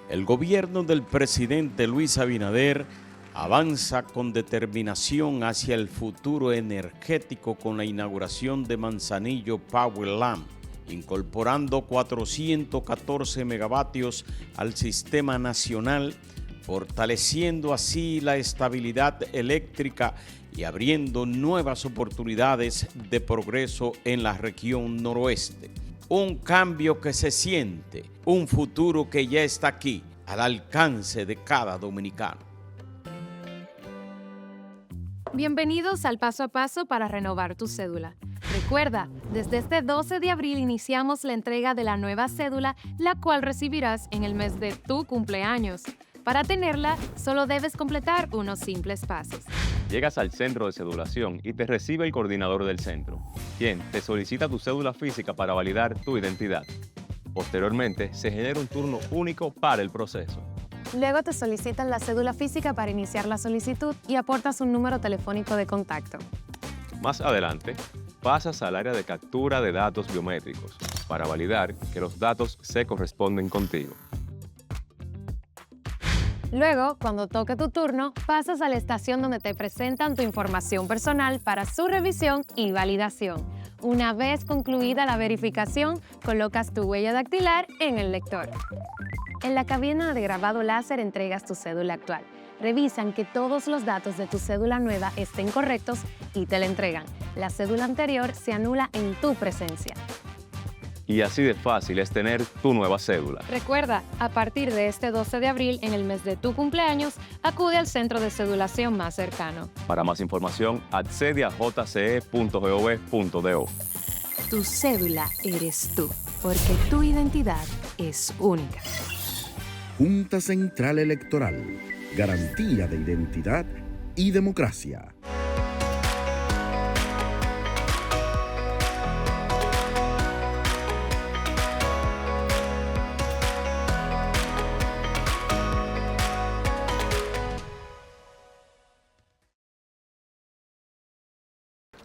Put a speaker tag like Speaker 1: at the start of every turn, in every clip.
Speaker 1: El gobierno del presidente Luis Abinader avanza con determinación hacia el futuro energético con la inauguración de Manzanillo Powerland, incorporando 414 megavatios al sistema nacional, fortaleciendo así la estabilidad eléctrica y abriendo nuevas oportunidades de progreso en la región noroeste. Un cambio que se siente, un futuro que ya está aquí, al alcance de cada dominicano.
Speaker 2: Bienvenidos al Paso a Paso para renovar tu cédula. Recuerda, desde este 12 de abril iniciamos la entrega de la nueva cédula, la cual recibirás en el mes de tu cumpleaños. Para tenerla, solo debes completar unos simples pasos.
Speaker 3: Llegas al centro de cedulación y te recibe el coordinador del centro, quien te solicita tu cédula física para validar tu identidad. Posteriormente, se genera un turno único para el proceso.
Speaker 2: Luego te solicitan la cédula física para iniciar la solicitud y aportas un número telefónico de contacto.
Speaker 3: Más adelante, pasas al área de captura de datos biométricos para validar que los datos se corresponden contigo.
Speaker 2: Luego, cuando toque tu turno, pasas a la estación donde te presentan tu información personal para su revisión y validación. Una vez concluida la verificación, colocas tu huella dactilar en el lector. En la cabina de grabado láser entregas tu cédula actual. Revisan que todos los datos de tu cédula nueva estén correctos y te la entregan. La cédula anterior se anula en tu presencia.
Speaker 3: Y así de fácil es tener tu nueva cédula.
Speaker 2: Recuerda, a partir de este 12 de abril, en el mes de tu cumpleaños, acude al centro de cedulación más cercano.
Speaker 3: Para más información, accede a jce.gov.do.
Speaker 2: Tu cédula eres tú, porque tu identidad es única.
Speaker 4: Junta Central Electoral, garantía de identidad y democracia.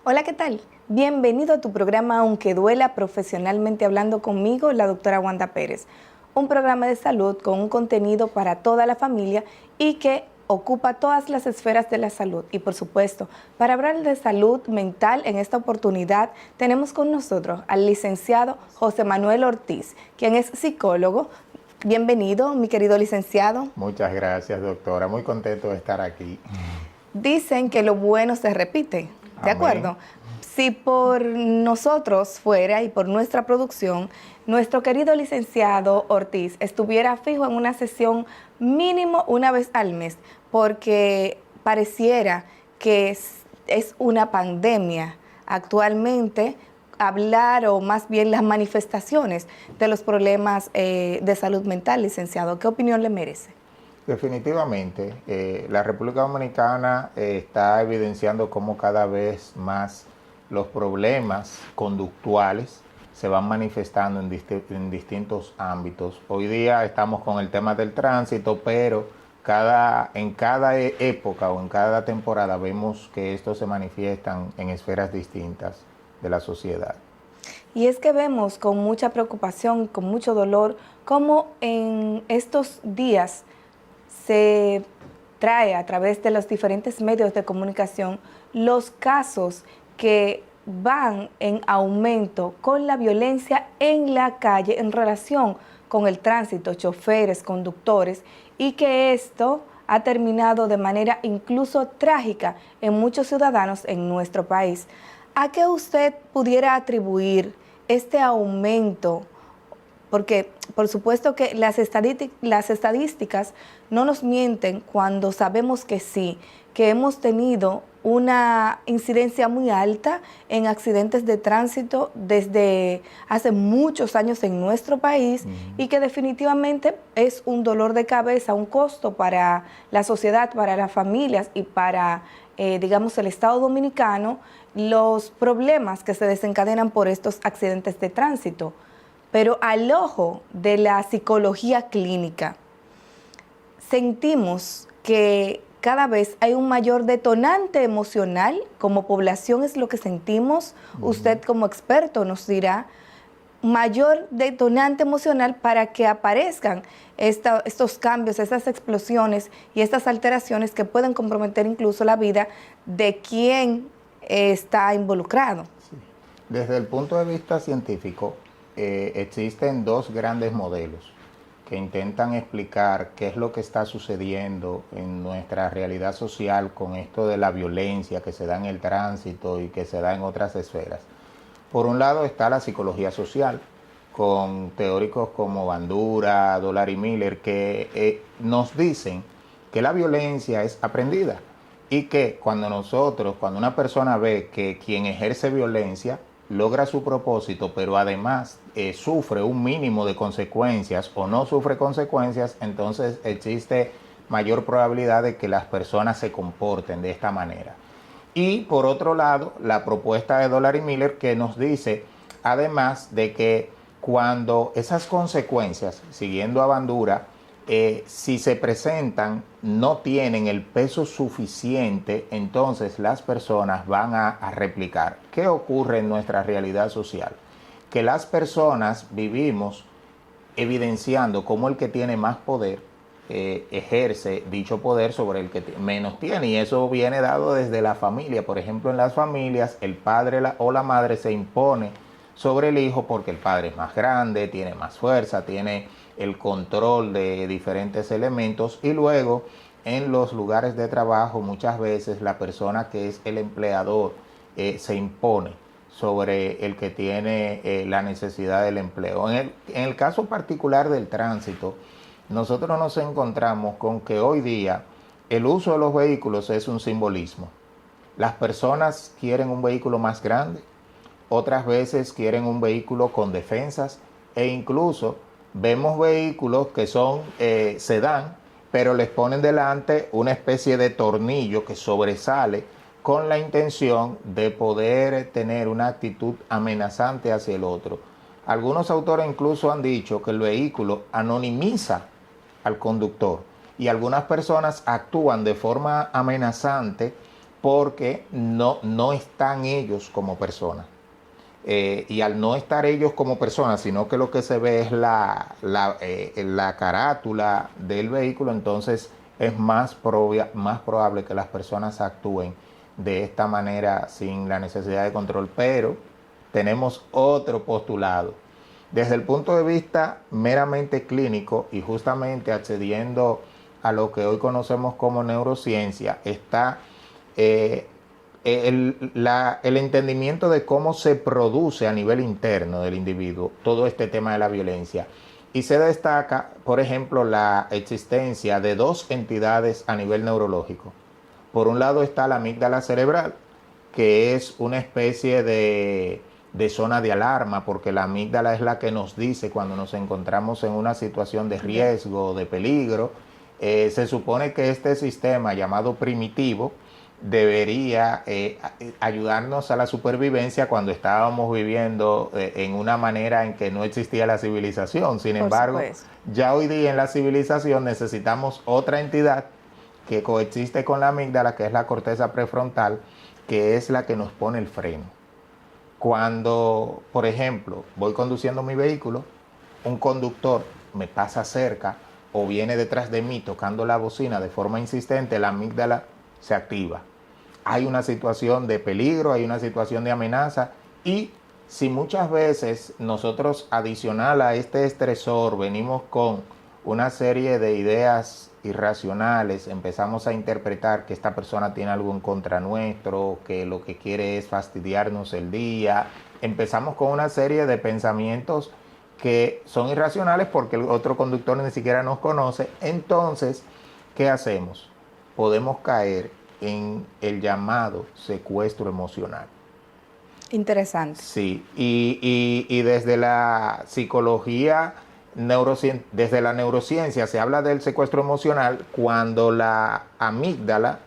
Speaker 5: Hola, ¿qué tal? Bienvenido a tu programa Aunque Duela, profesionalmente hablando conmigo, la doctora Wanda Pérez. Un programa de salud con un contenido para toda la familia y que ocupa todas las esferas de la salud. Y por supuesto, para hablar de salud mental en esta oportunidad, tenemos con nosotros al licenciado José Manuel Ortiz, quien es psicólogo. Bienvenido, mi querido licenciado.
Speaker 6: Muchas gracias, doctora. Muy contento de estar aquí.
Speaker 5: Dicen que lo bueno se repite. ¿De acuerdo? Si por nosotros fuera y por nuestra producción, nuestro querido licenciado Ortiz estuviera fijo en una sesión mínimo una vez al mes, porque pareciera que es una pandemia actualmente hablar o más bien las manifestaciones de los problemas de salud mental, licenciado. ¿Qué opinión le merece?
Speaker 6: Definitivamente, la República Dominicana está evidenciando cómo cada vez más los problemas conductuales se van manifestando en distintos ámbitos. Hoy día estamos con el tema del tránsito, pero en cada época o en cada temporada vemos que estos se manifiestan en esferas distintas de la sociedad.
Speaker 5: Y es que vemos con mucha preocupación, con mucho dolor, cómo en estos días se trae a través de los diferentes medios de comunicación los casos que van en aumento con la violencia en la calle en relación con el tránsito, choferes, conductores, y que esto ha terminado de manera incluso trágica en muchos ciudadanos en nuestro país. ¿A qué usted pudiera atribuir este aumento? Porque por supuesto que las estadísticas no nos mienten cuando sabemos que sí, que hemos tenido una incidencia muy alta en accidentes de tránsito desde hace muchos años en nuestro país y que definitivamente es un dolor de cabeza, un costo para la sociedad, para las familias y para, digamos, el Estado dominicano, los problemas que se desencadenan por estos accidentes de tránsito. Pero al ojo de la psicología clínica, sentimos que cada vez hay un mayor detonante emocional, como población es lo que sentimos, usted como experto nos dirá, mayor detonante emocional para que aparezcan estos cambios, estas explosiones y estas alteraciones que pueden comprometer incluso la vida de quien está involucrado.
Speaker 6: Sí. Desde el punto de vista científico, existen dos grandes modelos que intentan explicar qué es lo que está sucediendo en nuestra realidad social con esto de la violencia que se da en el tránsito y que se da en otras esferas. Por un lado está la psicología social, con teóricos como Bandura, Dollar y Miller, que nos dicen que la violencia es aprendida y que cuando una persona ve que quien ejerce violencia logra su propósito, pero además sufre un mínimo de consecuencias o no sufre consecuencias, entonces existe mayor probabilidad de que las personas se comporten de esta manera. Y por otro lado, la propuesta de Dollar y Miller, que nos dice, además, de que cuando esas consecuencias, siguiendo a Bandura, si se presentan, no tienen el peso suficiente, entonces las personas van a replicar. ¿Qué ocurre en nuestra realidad social? Que las personas vivimos evidenciando cómo el que tiene más poder ejerce dicho poder sobre el que menos tiene, y eso viene dado desde la familia. Por ejemplo, en las familias el padre o la madre se impone sobre el hijo porque el padre es más grande, tiene más fuerza, tiene el control de diferentes elementos, y luego en los lugares de trabajo muchas veces la persona que es el empleador se impone sobre el que tiene la necesidad del empleo. En el caso particular del tránsito, nosotros nos encontramos con que hoy día el uso de los vehículos es un simbolismo. Las personas quieren un vehículo más grande, otras veces quieren un vehículo con defensas, e incluso vemos vehículos que son sedán, pero les ponen delante una especie de tornillo que sobresale con la intención de poder tener una actitud amenazante hacia el otro. Algunos autores incluso han dicho que el vehículo anonimiza al conductor, y algunas personas actúan de forma amenazante porque no están ellos como personas. Y al no estar ellos como personas, sino que lo que se ve es la carátula del vehículo, entonces es más probable que las personas actúen de esta manera sin la necesidad de control. Pero tenemos otro postulado. Desde el punto de vista meramente clínico, y justamente accediendo a lo que hoy conocemos como neurociencia, está el entendimiento de cómo se produce a nivel interno del individuo todo este tema de la violencia. Y se destaca, por ejemplo, la existencia de dos entidades a nivel neurológico. Por un lado está la amígdala cerebral, que es una especie de zona de alarma, porque la amígdala es la que nos dice cuando nos encontramos en una situación de riesgo, de peligro. Se supone que este sistema llamado primitivo debería ayudarnos a la supervivencia cuando estábamos viviendo en una manera en que no existía la civilización. Sin embargo, ya hoy día en la civilización necesitamos otra entidad que coexiste con la amígdala, que es la corteza prefrontal, que es la que nos pone el freno. Cuando, por ejemplo, voy conduciendo mi vehículo, un conductor me pasa cerca o viene detrás de mí tocando la bocina de forma insistente, la amígdala se activa. Hay una situación de peligro, hay una situación de amenaza, y si muchas veces nosotros, adicional a este estresor, venimos con una serie de ideas irracionales, empezamos a interpretar que esta persona tiene algo en contra nuestro, que lo que quiere es fastidiarnos el día, empezamos con una serie de pensamientos que son irracionales porque el otro conductor ni siquiera nos conoce. Entonces, ¿qué hacemos? Podemos caer en el llamado secuestro emocional.
Speaker 5: Interesante.
Speaker 6: Sí, y desde la psicología, desde la neurociencia se habla del secuestro emocional cuando la amígdala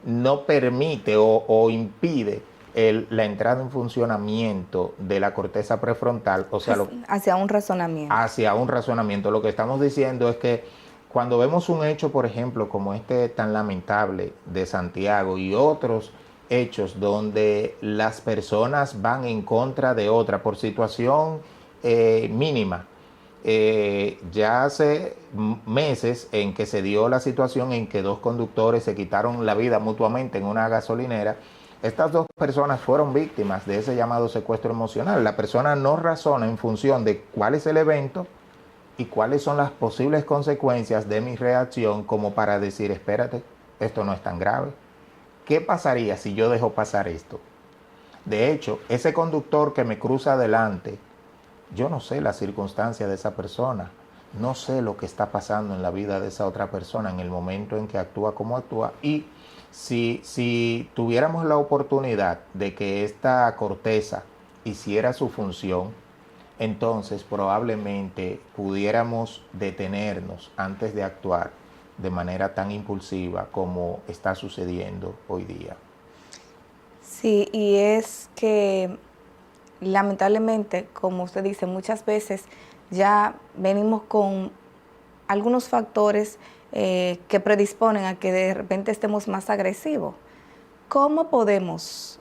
Speaker 6: no permite o impide la entrada en funcionamiento de la corteza prefrontal, o sea,
Speaker 5: hacia un razonamiento.
Speaker 6: Hacia un razonamiento. Lo que estamos diciendo es que cuando vemos un hecho, por ejemplo, como este tan lamentable de Santiago, y otros hechos donde las personas van en contra de otra por situación mínima. Ya hace meses en que se dio la situación en que 2 conductores se quitaron la vida mutuamente en una gasolinera. Estas 2 personas fueron víctimas de ese llamado secuestro emocional. La persona no razona en función de cuál es el evento y cuáles son las posibles consecuencias de mi reacción, como para decir, espérate, esto no es tan grave. ¿Qué pasaría si yo dejo pasar esto? De hecho, ese conductor que me cruza adelante, yo no sé la circunstancia de esa persona, no sé lo que está pasando en la vida de esa otra persona en el momento en que actúa como actúa. Y si tuviéramos la oportunidad de que esta corteza hiciera su función, entonces probablemente pudiéramos detenernos antes de actuar de manera tan impulsiva como está sucediendo hoy día.
Speaker 5: Sí, y es que lamentablemente, como usted dice, muchas veces ya venimos con algunos factores que predisponen a que de repente estemos más agresivos. ¿Cómo podemos,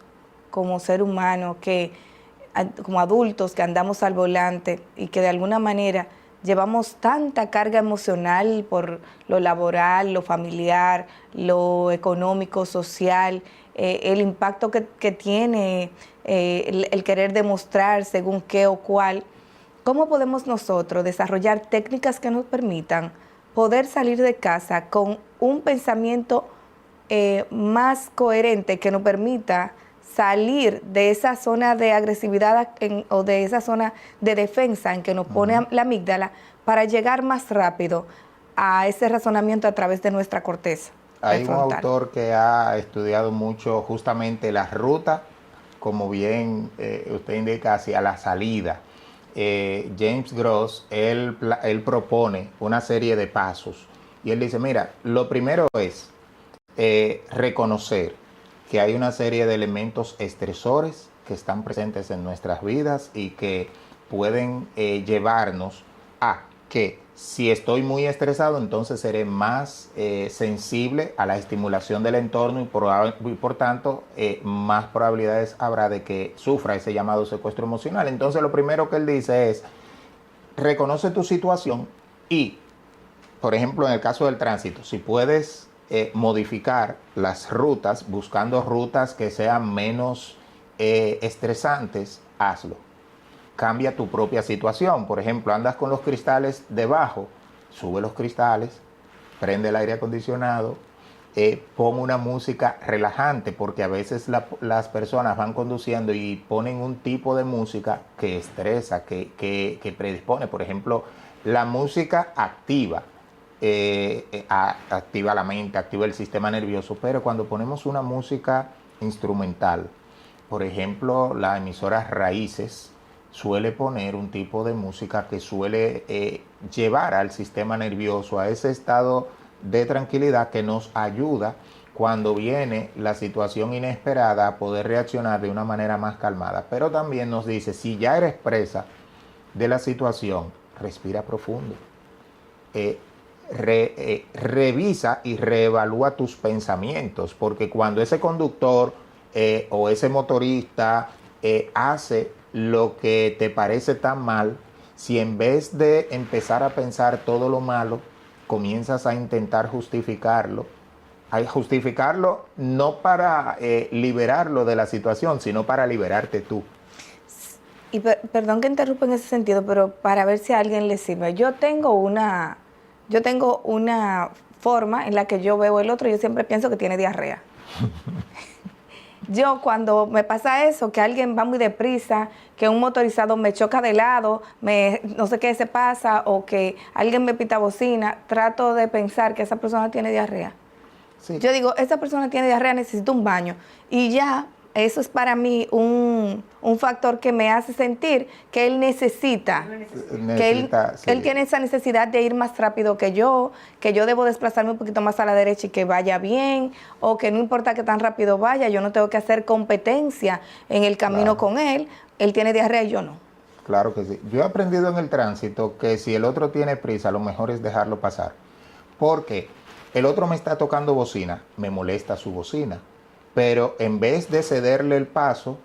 Speaker 5: como ser humano, como adultos que andamos al volante y que de alguna manera llevamos tanta carga emocional por lo laboral, lo familiar, lo económico, social, el impacto que tiene el querer demostrar según qué o cuál? ¿Cómo podemos nosotros desarrollar técnicas que nos permitan poder salir de casa con un pensamiento más coherente, que nos permita salir de esa zona de agresividad o de esa zona de defensa en que nos pone la amígdala, para llegar más rápido a ese razonamiento a través de nuestra corteza?
Speaker 6: Hay un autor que ha estudiado mucho justamente la ruta, como bien usted indica, hacia la salida. James Gross, él propone una serie de pasos y él dice, mira, lo primero es reconocer que hay una serie de elementos estresores que están presentes en nuestras vidas y que pueden llevarnos a que si estoy muy estresado, entonces seré más sensible a la estimulación del entorno y por tanto más probabilidades habrá de que sufra ese llamado secuestro emocional. Entonces lo primero que él dice es, reconoce tu situación y, por ejemplo, en el caso del tránsito, si puedes modificar las rutas, buscando rutas que sean menos estresantes, hazlo. Cambia tu propia situación. Por ejemplo, andas con los cristales debajo, sube los cristales, prende el aire acondicionado, pon una música relajante, porque a veces las personas van conduciendo y ponen un tipo de música que estresa, que predispone. Por ejemplo, la música activa la mente, activa el sistema nervioso, pero cuando ponemos una música instrumental, por ejemplo, la emisora Raíces suele poner un tipo de música que suele llevar al sistema nervioso a ese estado de tranquilidad que nos ayuda cuando viene la situación inesperada a poder reaccionar de una manera más calmada. Pero también nos dice, si ya eres presa de la situación, respira profundo. Revisa y reevalúa tus pensamientos, porque cuando ese conductor o ese motorista hace lo que te parece tan mal, si en vez de empezar a pensar todo lo malo, comienzas a intentar justificarlo no para liberarlo de la situación, sino para liberarte tú.
Speaker 5: Y perdón que interrumpa en ese sentido, pero para ver si a alguien le sirve. Yo tengo una forma en la que yo veo el otro, yo siempre pienso que tiene diarrea. Yo cuando me pasa eso, que alguien va muy deprisa, que un motorizado me choca de lado, no sé qué se pasa, o que alguien me pita bocina, trato de pensar que esa persona tiene diarrea. Sí. Yo digo, esa persona tiene diarrea, necesita un baño. Y ya, eso es para mí un factor que me hace sentir que él necesita él tiene esa necesidad de ir más rápido que yo debo desplazarme un poquito más a la derecha y que vaya bien, o que no importa que tan rápido vaya, yo no tengo que hacer competencia en el camino con él tiene diarrea y yo no.
Speaker 6: Claro que sí. Yo he aprendido en el tránsito que si el otro tiene prisa, lo mejor es dejarlo pasar. Porque el otro me está tocando bocina, me molesta su bocina. Pero en vez de cederle el paso,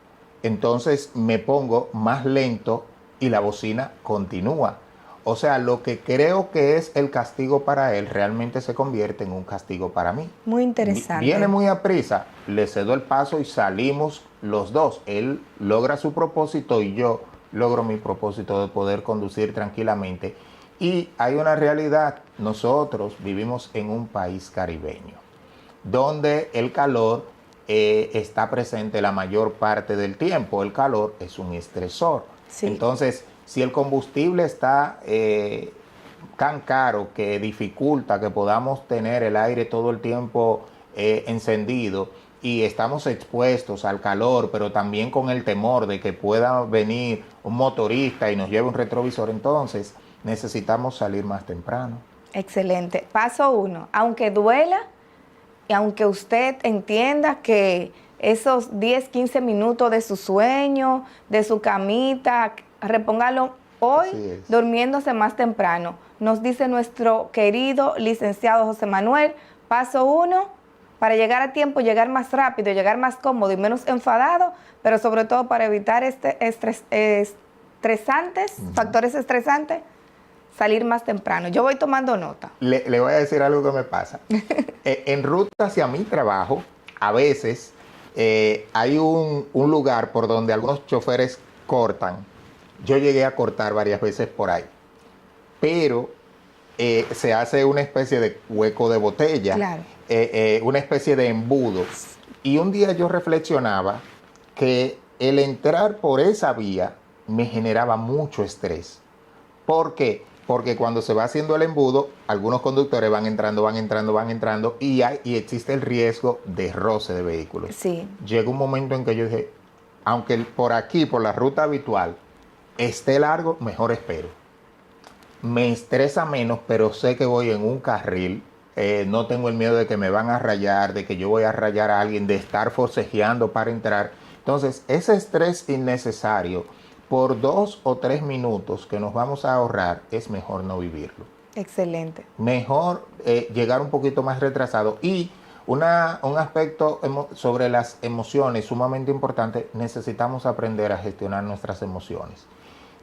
Speaker 6: entonces me pongo más lento y la bocina continúa. O sea, lo que creo que es el castigo para él realmente se convierte en un castigo para mí.
Speaker 5: Muy interesante.
Speaker 6: Viene muy a prisa, le cedo el paso y salimos los dos. Él logra su propósito y yo logro mi propósito de poder conducir tranquilamente. Y hay una realidad, nosotros vivimos en un país caribeño, donde el calor está presente la mayor parte del tiempo. El calor es un estresor.
Speaker 5: Sí.
Speaker 6: Entonces, si el combustible está tan caro que dificulta que podamos tener el aire todo el tiempo encendido y estamos expuestos al calor, pero también con el temor de que pueda venir un motorista y nos lleve un retrovisor, entonces necesitamos salir más temprano.
Speaker 5: Excelente. Paso 1, aunque duela y aunque usted entienda que esos 10, 15 minutos de su sueño, de su camita, repóngalo hoy durmiéndose más temprano. Nos dice nuestro querido licenciado José Manuel, paso 1, para llegar a tiempo, llegar más rápido, llegar más cómodo y menos enfadado, pero sobre todo para evitar factores estresantes, salir más temprano. Yo voy tomando nota.
Speaker 6: Le voy a decir algo que me pasa. En ruta hacia mi trabajo, a veces hay un lugar por donde algunos choferes cortan. Yo llegué a cortar varias veces por ahí, pero se hace una especie de hueco de botella,
Speaker 5: claro.
Speaker 6: Una especie de embudo. Y un día yo reflexionaba que el entrar por esa vía me generaba mucho estrés. ¿Por qué? Porque cuando se va haciendo el embudo, algunos conductores van entrando y existe el riesgo de roce de vehículos.
Speaker 5: Sí.
Speaker 6: Llegó un momento en que yo dije, aunque por aquí, por la ruta habitual, esté largo, mejor espero. Me estresa menos, pero sé que voy en un carril. No tengo el miedo de que me van a rayar, de que yo voy a rayar a alguien, de estar forcejeando para entrar. Entonces, ese estrés innecesario por 2 o 3 minutos que nos vamos a ahorrar, es mejor no vivirlo.
Speaker 5: Excelente.
Speaker 6: Mejor llegar un poquito más retrasado. Y un aspecto sobre las emociones sumamente importante, necesitamos aprender a gestionar nuestras emociones.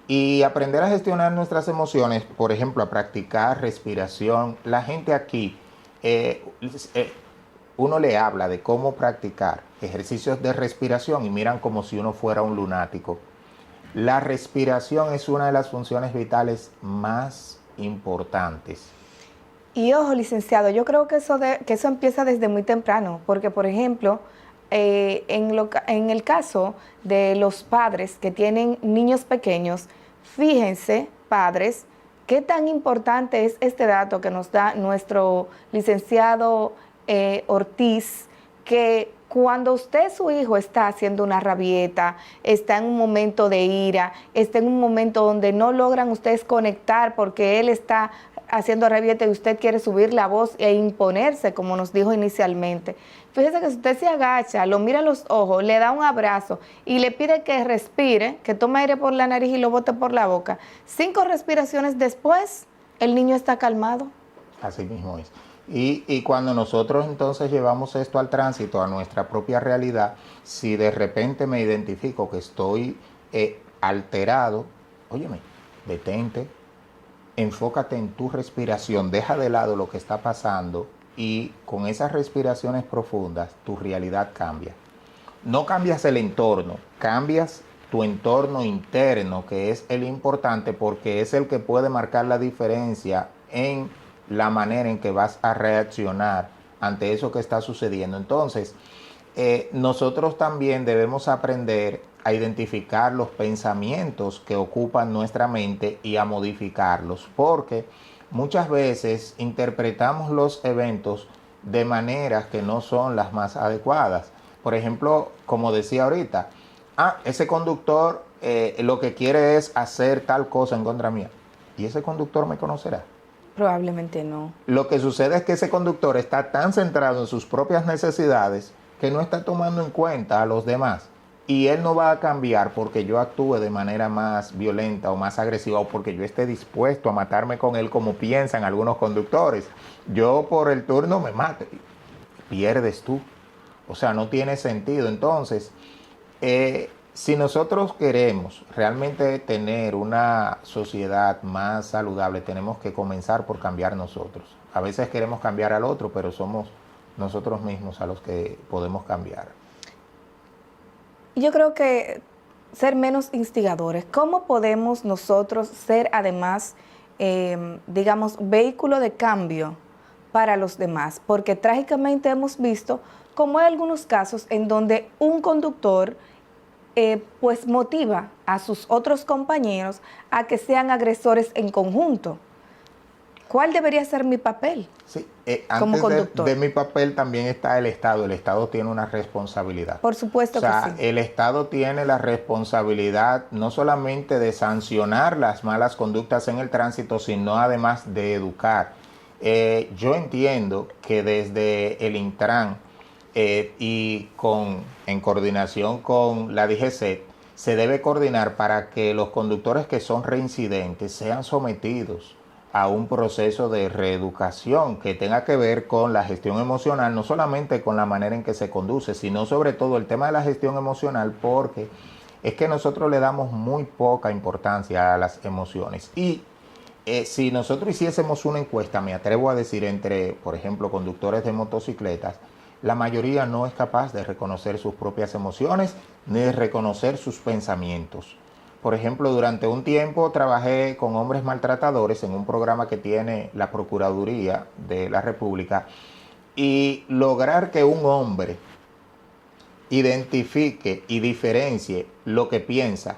Speaker 6: Y aprender a gestionar nuestras emociones, por ejemplo, a practicar respiración. La gente aquí, uno le habla de cómo practicar ejercicios de respiración y miran como si uno fuera un lunático. La respiración es una de las funciones vitales más importantes.
Speaker 5: Y ojo, licenciado, yo creo que eso empieza desde muy temprano, porque, por ejemplo, en el caso de los padres que tienen niños pequeños, fíjense, padres, qué tan importante es este dato que nos da nuestro licenciado Ortiz, que cuando su hijo está haciendo una rabieta, está en un momento de ira, está en un momento donde no logran ustedes conectar porque él está haciendo rabieta y usted quiere subir la voz e imponerse, como nos dijo inicialmente. Fíjese que si usted se agacha, lo mira a los ojos, le da un abrazo y le pide que respire, que tome aire por la nariz y lo bote por la boca, 5 respiraciones después, el niño está calmado.
Speaker 6: Así mismo es. Y cuando nosotros entonces llevamos esto al tránsito, a nuestra propia realidad, si de repente me identifico que estoy alterado, óyeme, detente, enfócate en tu respiración, deja de lado lo que está pasando y con esas respiraciones profundas tu realidad cambia. No cambias el entorno, cambias tu entorno interno, que es el importante porque es el que puede marcar la diferencia en la manera en que vas a reaccionar ante eso que está sucediendo. Entonces, nosotros también debemos aprender a identificar los pensamientos que ocupan nuestra mente y a modificarlos, porque muchas veces interpretamos los eventos de maneras que no son las más adecuadas. Por ejemplo, como decía ahorita, ese conductor lo que quiere es hacer tal cosa en contra mía. ¿Y ese conductor me conocerá?
Speaker 5: Probablemente no.
Speaker 6: Lo que sucede es que ese conductor está tan centrado en sus propias necesidades que no está tomando en cuenta a los demás. Y él no va a cambiar porque yo actúe de manera más violenta o más agresiva o porque yo esté dispuesto a matarme con él como piensan algunos conductores. Yo por el turno me mato. Pierdes tú. O sea, no tiene sentido. Entonces, Si nosotros queremos realmente tener una sociedad más saludable, tenemos que comenzar por cambiar nosotros. A veces queremos cambiar al otro, pero somos nosotros mismos a los que podemos cambiar.
Speaker 5: Yo creo que ser menos instigadores. ¿Cómo podemos nosotros ser además, digamos, vehículo de cambio para los demás? Porque trágicamente hemos visto como hay algunos casos en donde un conductor pues motiva a sus otros compañeros a que sean agresores en conjunto. ¿Cuál debería ser mi papel?
Speaker 6: Sí,
Speaker 5: como
Speaker 6: antes
Speaker 5: conductor?
Speaker 6: de mi papel también está el Estado. El Estado tiene una responsabilidad.
Speaker 5: Por supuesto
Speaker 6: O sea,
Speaker 5: que sí.
Speaker 6: el Estado tiene la responsabilidad no solamente de sancionar las malas conductas en el tránsito, sino además de educar. Yo entiendo que desde el Intran y en coordinación con la DGCET, se debe coordinar para que los conductores que son reincidentes sean sometidos a un proceso de reeducación que tenga que ver con la gestión emocional, no solamente con la manera en que se conduce, sino sobre todo el tema de la gestión emocional, porque es que nosotros le damos muy poca importancia a las emociones. Y si nosotros hiciésemos una encuesta, me atrevo a decir, entre, por ejemplo, conductores de motocicletas, la mayoría no es capaz de reconocer sus propias emociones ni de reconocer sus pensamientos. Por ejemplo, durante un tiempo trabajé con hombres maltratadores en un programa que tiene la Procuraduría de la República, y lograr que un hombre identifique y diferencie lo que piensa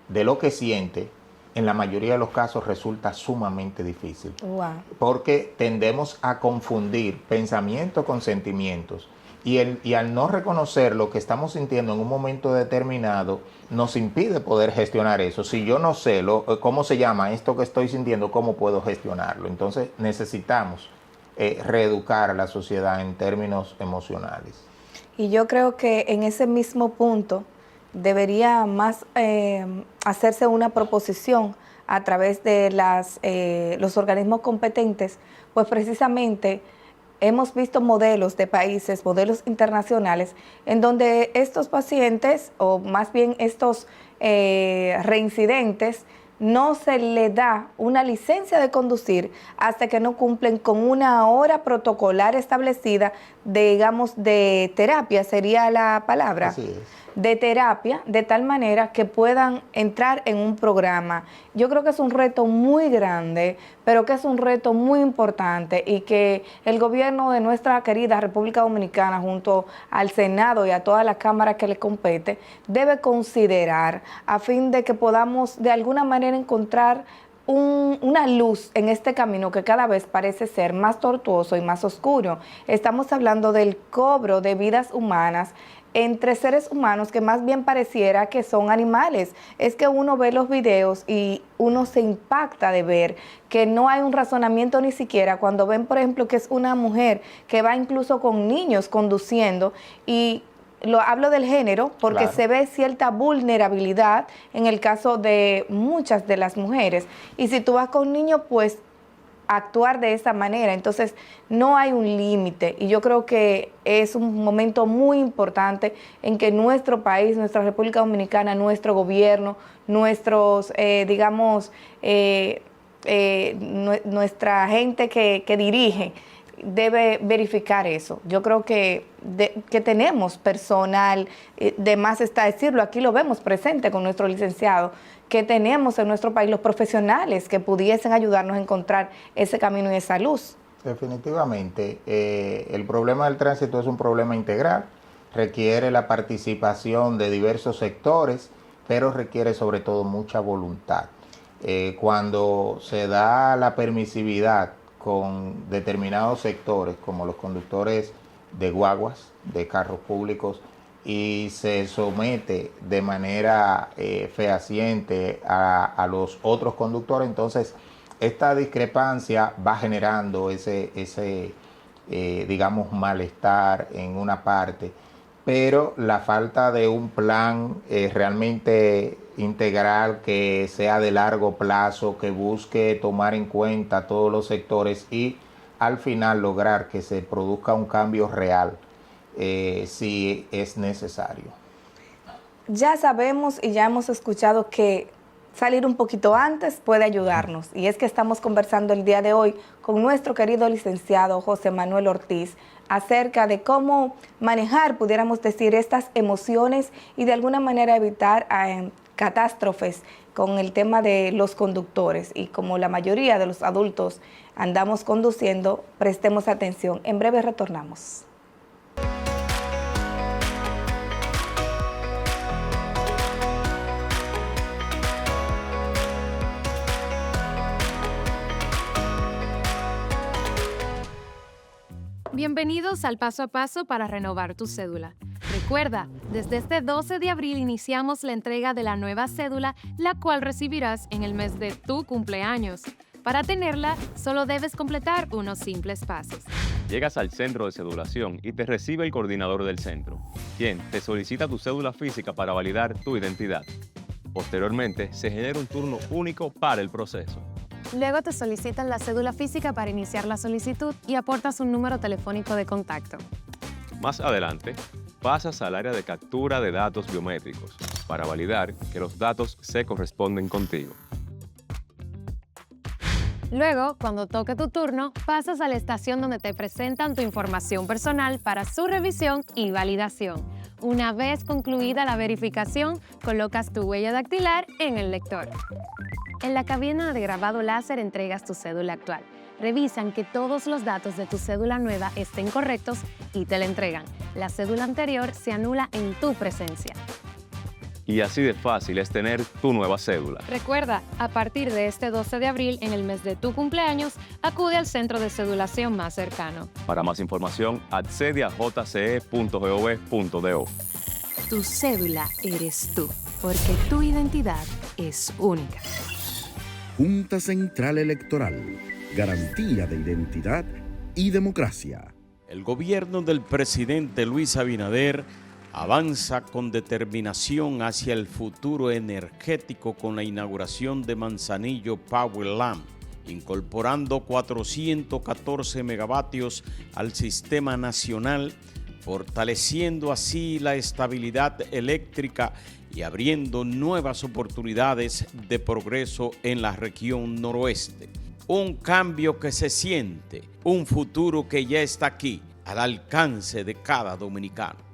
Speaker 6: de lo que siente, en la mayoría de los casos resulta sumamente difícil.
Speaker 5: Wow.
Speaker 6: Porque tendemos a confundir pensamientos con sentimientos. Y al no reconocer lo que estamos sintiendo en un momento determinado, nos impide poder gestionar eso. Si yo no sé cómo se llama esto que estoy sintiendo, ¿cómo puedo gestionarlo? Entonces necesitamos reeducar a la sociedad en términos emocionales.
Speaker 5: Y yo creo que en ese mismo punto debería más hacerse una proposición a través de los organismos competentes, pues precisamente hemos visto modelos de países, modelos internacionales, en donde estos pacientes, o más bien estos reincidentes, no se le da una licencia de conducir hasta que no cumplen con una hora protocolar establecida, digamos, de terapia, sería la palabra.
Speaker 6: Así es.
Speaker 5: De terapia, de tal manera que puedan entrar en un programa. Yo creo que es un reto muy grande, pero que es un reto muy importante, y que el gobierno de nuestra querida República Dominicana, junto al Senado y a toda la Cámara que le compete, debe considerar a fin de que podamos de alguna manera encontrar una luz en este camino que cada vez parece ser más tortuoso y más oscuro. Estamos hablando del cobro de vidas humanas entre seres humanos que más bien pareciera que son animales. Es que uno ve los videos y uno se impacta de ver que no hay un razonamiento ni siquiera cuando ven, por ejemplo, que es una mujer que va incluso con niños conduciendo, y hablo del género porque
Speaker 6: Claro.
Speaker 5: se ve cierta vulnerabilidad en el caso de muchas de las mujeres. Y si tú vas con niños, pues actuar de esa manera. Entonces no hay un límite, y yo creo que es un momento muy importante en que nuestro país, nuestra República Dominicana, nuestro gobierno, nuestros, nuestra gente que dirige, debe verificar eso. Yo creo que tenemos personal, de más está decirlo, aquí lo vemos presente con nuestro licenciado, que tenemos en nuestro país los profesionales que pudiesen ayudarnos a encontrar ese camino y esa luz.
Speaker 6: Definitivamente, el problema del tránsito es un problema integral, requiere la participación de diversos sectores, pero requiere sobre todo mucha voluntad. Cuando se da la permisividad con determinados sectores, como los conductores de guaguas, de carros públicos, y se somete de manera fehaciente a los otros conductores, entonces esta discrepancia va generando ese malestar en una parte, pero la falta de un plan realmente integral que sea de largo plazo, que busque tomar en cuenta todos los sectores y al final lograr que se produzca un cambio real, si es necesario.
Speaker 5: ya sabemos y ya hemos escuchado que salir un poquito antes puede ayudarnos. Y es que estamos conversando el día de hoy con nuestro querido licenciado José Manuel Ortiz acerca de cómo manejar, pudiéramos decir, estas emociones y de alguna manera evitar catástrofes con el tema de los conductores. Y como la mayoría de los adultos andamos conduciendo, prestemos atención. En breve retornamos.
Speaker 2: Bienvenidos al Paso a Paso para renovar tu cédula. Recuerda, desde este 12 de abril iniciamos la entrega de la nueva cédula, la cual recibirás en el mes de tu cumpleaños. Para tenerla, solo debes completar unos simples pasos.
Speaker 3: Llegas al centro de cedulación y te recibe el coordinador del centro, quien te solicita tu cédula física para validar tu identidad. Posteriormente, se genera un turno único para el proceso.
Speaker 2: Luego te solicitan la cédula física para iniciar la solicitud y aportas un número telefónico de contacto.
Speaker 3: Más adelante, pasas al área de captura de datos biométricos para validar que los datos se corresponden contigo.
Speaker 2: Luego, cuando toque tu turno, pasas a la estación donde te presentan tu información personal para su revisión y validación. Una vez concluida la verificación, colocas tu huella dactilar en el lector. En la cabina de grabado láser entregas tu cédula actual. Revisan que todos los datos de tu cédula nueva estén correctos y te la entregan. La cédula anterior se anula en tu presencia.
Speaker 3: Y así de fácil es tener tu nueva cédula.
Speaker 2: Recuerda, a partir de este 12 de abril, en el mes de tu cumpleaños, acude al centro de cedulación más cercano.
Speaker 3: Para más información, accede a jce.gov.do.
Speaker 2: Tu cédula eres tú, porque tu identidad es única.
Speaker 4: Junta Central Electoral, garantía de identidad y democracia.
Speaker 1: El gobierno del presidente Luis Abinader avanza con determinación hacia el futuro energético con la inauguración de Manzanillo Power Lamp, incorporando 414 megavatios al sistema nacional, fortaleciendo así la estabilidad eléctrica y abriendo nuevas oportunidades de progreso en la región noroeste. Un cambio que se siente, un futuro que ya está aquí, al alcance de cada dominicano.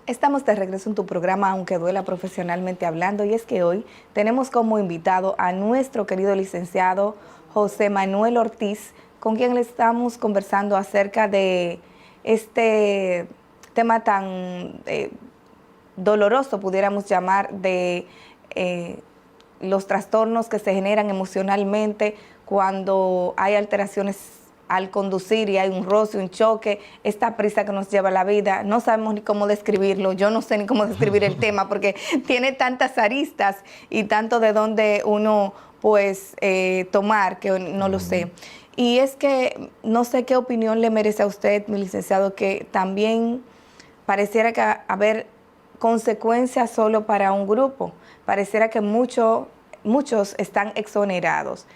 Speaker 5: Estamos de regreso en tu programa Aunque Duela Profesionalmente Hablando, y es que hoy tenemos como invitado a nuestro querido licenciado José Manuel Ortiz, con quien le estamos conversando acerca de este tema tan doloroso, pudiéramos llamar, de los trastornos que se generan emocionalmente cuando hay alteraciones al conducir y hay un roce, un choque, esta prisa que nos lleva a la vida. No sabemos ni cómo describirlo, yo no sé ni cómo describir el tema porque tiene tantas aristas y tanto de dónde uno pues tomar que no lo sé. Y es que no sé qué opinión le merece a usted, mi licenciado, que también pareciera que haber consecuencias solo para un grupo, pareciera que muchos están exonerados.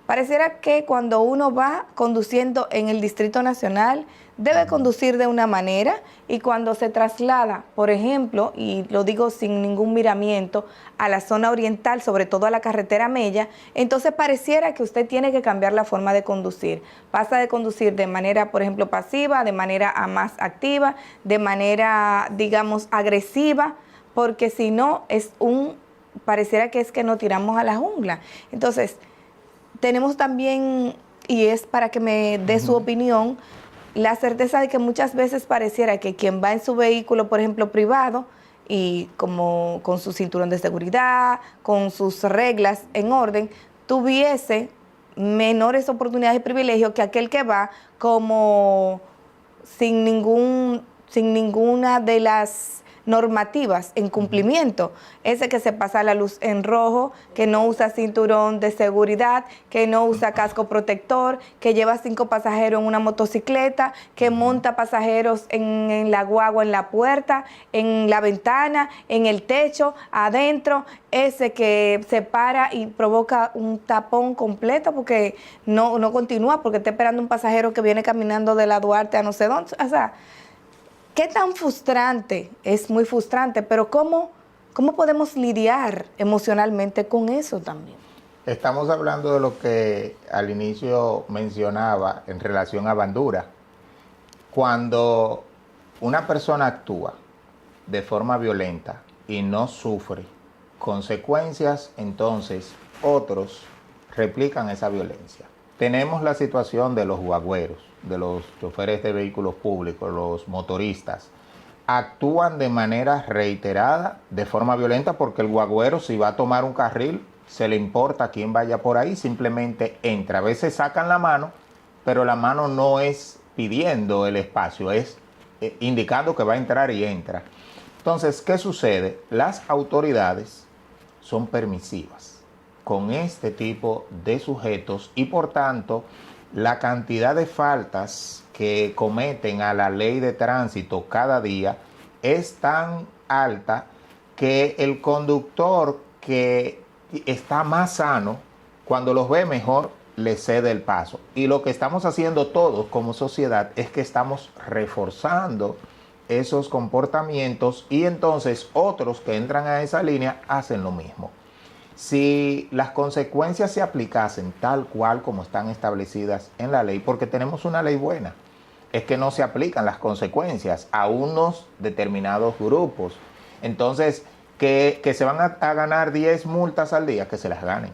Speaker 5: Pareciera que cuando uno va conduciendo en el Distrito Nacional, debe conducir de una manera, y cuando se traslada, por ejemplo, y lo digo sin ningún miramiento, a la zona oriental, sobre todo a la carretera Mella, entonces pareciera que usted tiene que cambiar la forma de conducir. Pasa de conducir de manera, por ejemplo, pasiva, de manera más activa, de manera, digamos, agresiva, porque si no, pareciera que es que nos tiramos a la jungla. Entonces, tenemos también, y es para que me dé su opinión, la certeza de que muchas veces pareciera que quien va en su vehículo, por ejemplo, privado, y como con su cinturón de seguridad, con sus reglas en orden, tuviese menores oportunidades y privilegios que aquel que va como sin ninguna de las normativas en cumplimiento. Ese que se pasa la luz en rojo, que no usa cinturón de seguridad, que no usa casco protector, que lleva 5 pasajeros en una motocicleta, que monta pasajeros en la guagua, en la puerta, en la ventana, en el techo, adentro. Ese que se para y provoca un tapón completo porque no continúa, porque está esperando un pasajero que viene caminando de la Duarte a no sé dónde. O sea, ¿qué tan frustrante? Es muy frustrante, pero ¿cómo podemos lidiar emocionalmente con eso también?
Speaker 6: Estamos hablando de lo que al inicio mencionaba en relación a bandura. Cuando una persona actúa de forma violenta y no sufre consecuencias, entonces otros replican esa violencia. Tenemos la situación de los guagüeros, de los choferes de vehículos públicos, los motoristas. Actúan de manera reiterada, de forma violenta, porque el guagüero, si va a tomar un carril, se le importa a quién vaya por ahí, simplemente entra. A veces sacan la mano, pero la mano no es pidiendo el espacio, es indicando que va a entrar y entra. Entonces, ¿qué sucede? Las autoridades son permisivas con este tipo de sujetos y por tanto la cantidad de faltas que cometen a la ley de tránsito cada día es tan alta que el conductor que está más sano, cuando los ve mejor, le cede el paso. Y lo que estamos haciendo todos como sociedad es que estamos reforzando esos comportamientos y entonces otros que entran a esa línea hacen lo mismo. Si las consecuencias se aplicasen tal cual como están establecidas en la ley, porque tenemos una ley buena, es que no se aplican las consecuencias a unos determinados grupos. Entonces, que se van a ganar 10 multas al día, que se las ganen.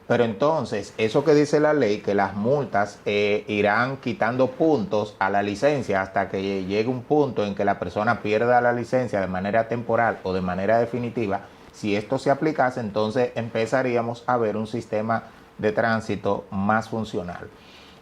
Speaker 6: Pero entonces, eso que dice la ley, que las multas irán quitando puntos a la licencia hasta que llegue un punto en que la persona pierda la licencia de manera temporal o de manera definitiva, si esto se aplicase, entonces empezaríamos a ver un sistema de tránsito más funcional.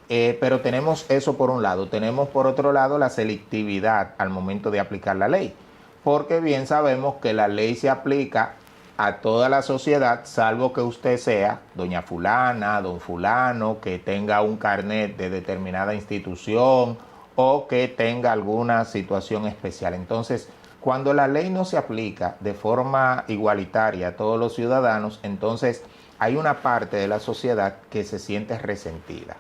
Speaker 6: Pero tenemos eso por un lado. Tenemos por otro lado la selectividad al momento de aplicar la ley, porque bien sabemos que la ley se aplica a toda la sociedad, salvo que usted sea doña fulana, don fulano, que tenga un carnet de determinada institución o que tenga alguna situación especial. Entonces, cuando la ley no se aplica de forma igualitaria a todos los ciudadanos, entonces hay una parte de la sociedad que se siente resentida.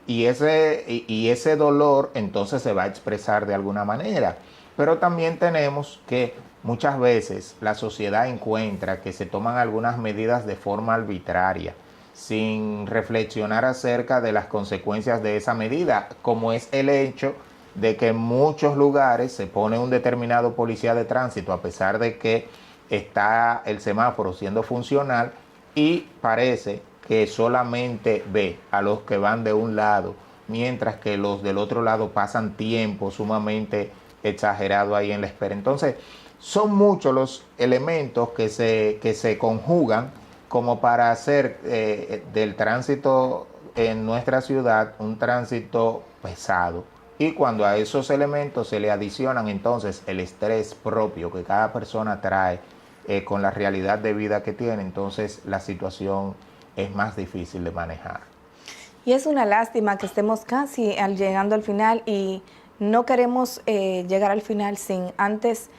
Speaker 6: Y ese dolor entonces se va a expresar de alguna manera. Pero también tenemos que muchas veces la sociedad encuentra que se toman algunas medidas de forma arbitraria, sin reflexionar acerca de las consecuencias de esa medida, como es el hecho de que en muchos lugares se pone un determinado policía de tránsito a pesar de que está el semáforo siendo funcional y parece que solamente ve a los que van de un lado, mientras que los del otro lado pasan tiempo sumamente exagerado ahí en la espera. Entonces, son muchos los elementos que se conjugan como para hacer del tránsito en nuestra ciudad un tránsito pesado. Y cuando a esos elementos se le adicionan entonces el estrés propio que cada persona trae con la realidad de vida que tiene, entonces la situación es más difícil de manejar.
Speaker 5: Y es una lástima que estemos casi llegando al final y no queremos llegar al final sin antes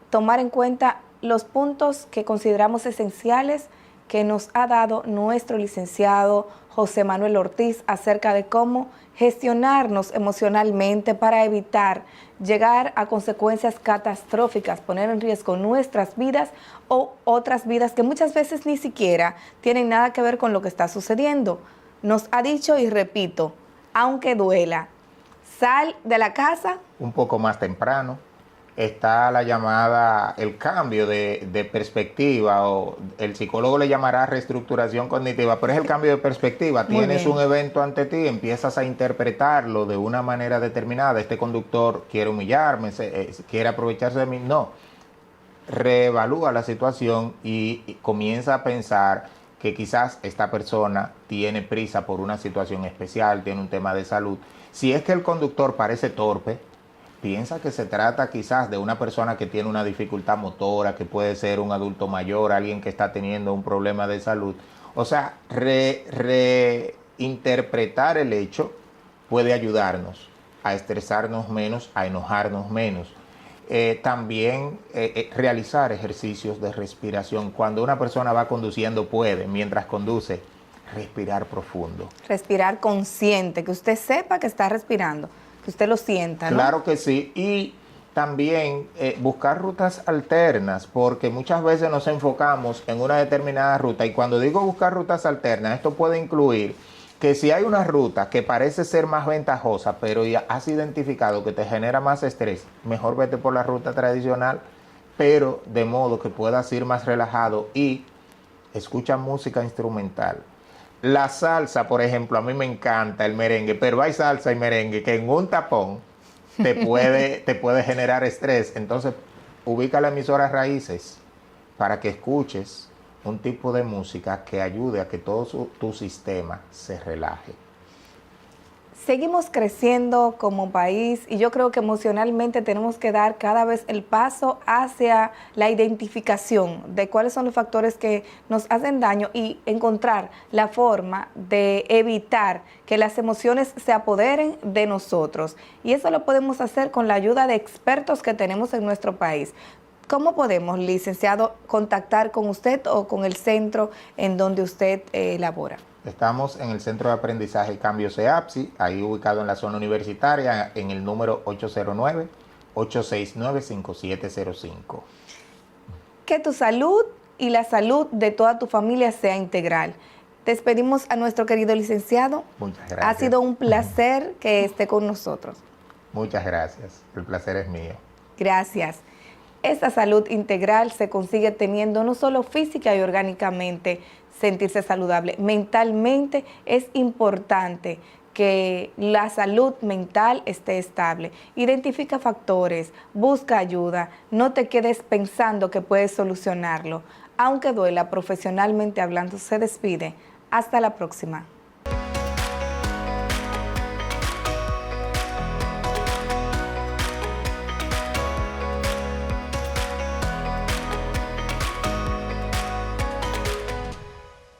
Speaker 5: tomar en cuenta los puntos que consideramos esenciales que nos ha dado nuestro licenciado José Manuel Ortiz acerca de cómo gestionarnos emocionalmente para evitar llegar a consecuencias catastróficas, poner en riesgo nuestras vidas o otras vidas que muchas veces ni siquiera tienen nada que ver con lo que está sucediendo. Nos ha dicho, y repito, aunque duela, sal de la casa
Speaker 6: un poco más temprano. Está la llamada, el cambio de perspectiva, o el psicólogo le llamará reestructuración cognitiva, pero es el cambio de perspectiva. Tienes un evento ante ti, empiezas a interpretarlo de una manera determinada. Este conductor quiere humillarme, quiere aprovecharse de mí. No, reevalúa la situación y comienza a pensar que quizás esta persona tiene prisa por una situación especial, tiene un tema de salud. Si es que el conductor parece torpe, piensa que se trata quizás de una persona que tiene una dificultad motora, que puede ser un adulto mayor, alguien que está teniendo un problema de salud. O sea, reinterpretar el hecho puede ayudarnos a estresarnos menos, a enojarnos menos. También realizar ejercicios de respiración. Cuando una persona va conduciendo puede, mientras conduce, respirar profundo.
Speaker 5: Respirar consciente, que usted sepa que está respirando, que usted lo sienta, ¿no?
Speaker 6: Claro que sí. Y también buscar rutas alternas, porque muchas veces nos enfocamos en una determinada ruta. Y cuando digo buscar rutas alternas, esto puede incluir que si hay una ruta que parece ser más ventajosa, pero ya has identificado que te genera más estrés, mejor vete por la ruta tradicional, pero de modo que puedas ir más relajado y escucha música instrumental. La salsa, por ejemplo, a mí me encanta el merengue, pero hay salsa y merengue que en un tapón te puede generar estrés. Entonces, ubica las emisoras raíces para que escuches un tipo de música que ayude a que todo tu sistema se relaje.
Speaker 5: Seguimos creciendo como país y yo creo que emocionalmente tenemos que dar cada vez el paso hacia la identificación de cuáles son los factores que nos hacen daño y encontrar la forma de evitar que las emociones se apoderen de nosotros. Y eso lo podemos hacer con la ayuda de expertos que tenemos en nuestro país. ¿Cómo podemos, licenciado, contactar con usted o con el centro en donde usted labora?
Speaker 6: Estamos en el Centro de Aprendizaje y Cambio CEAPSI, ahí ubicado en la zona universitaria, en el número 809-869-5705.
Speaker 5: Que tu salud y la salud de toda tu familia sea integral. Despedimos a nuestro querido licenciado.
Speaker 6: Muchas gracias.
Speaker 5: Ha sido un placer que esté con nosotros.
Speaker 6: Muchas gracias. El placer es mío.
Speaker 5: Gracias. Esta salud integral se consigue teniendo no solo física y orgánicamente sentirse saludable, mentalmente es importante que la salud mental esté estable. Identifica factores, busca ayuda, no te quedes pensando que puedes solucionarlo. Aunque duela, profesionalmente hablando, se despide. Hasta la próxima.